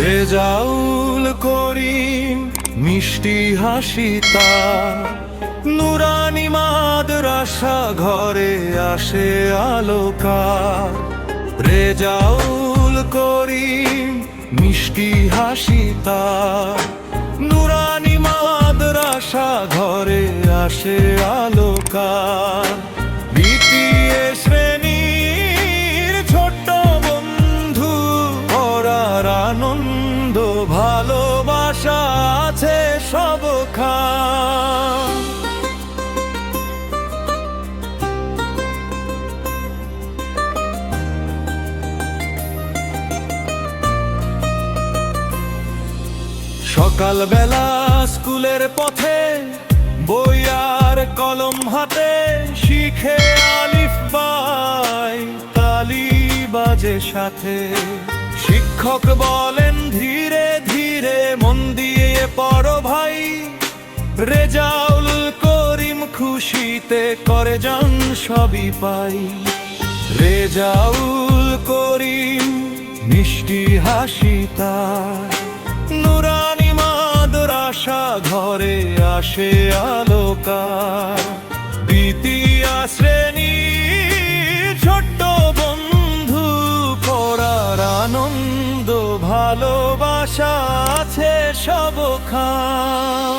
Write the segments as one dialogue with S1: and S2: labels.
S1: রেজাউল করিম মিষ্টি হাসি তার, নুরানি মাদ্রাসা ঘরে আসে আলোকার। রেজাউল করিম মিষ্টি হাসি তার, নুরানি মাদ্রাসা ঘরে আসে আলোকার। দ্বিতীয় শ্রেণীর ছোট্ট বন্ধু, পড়ার আনন্দ ভালোবাসা আছে সবখান। সকালবেলা স্কুলের পথে বই আর কলম হাতে, শিখে আলিফ বাই তালি বাজে সাথে। শিক্ষক বলেন ধীরে ধীরে মন দিয়ে পড়ো ভাই, রেজাউল করিম খুশিতে করে যান সবই পাই। রেজাউল করিম মিষ্টি হাসি তার, নুরানি মাদ্রাসা ঘরে আসে আলোকার। দ্বিতীয় শ্রেণীর ছোট্ট বন্ধু, পড়ার আনন্দ ভালোবাসা আছে সবখান।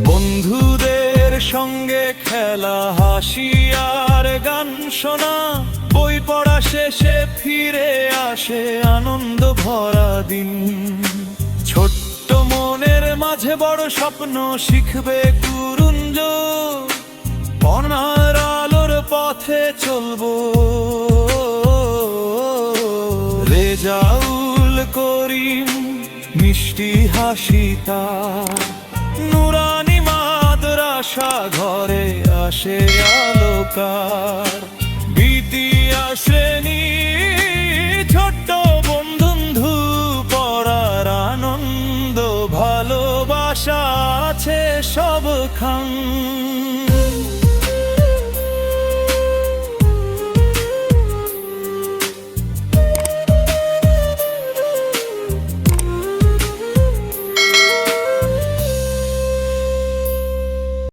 S1: বন্ধুদের সঙ্গে খেলা, হাসি আর গান শোনা, বই পড়া শেষে ফিরে আসে আনন্দ ভরা দিন। ছোট্ট মনের মাঝে বড় স্বপ্ন, শিখবে কুরুঞ্জ, পড়ার আলোর পথে চলবো। রেজাউল করিম মিষ্টি হাসি তার, নুরানি মাদ্রাসা ঘরে আসে আলোকার।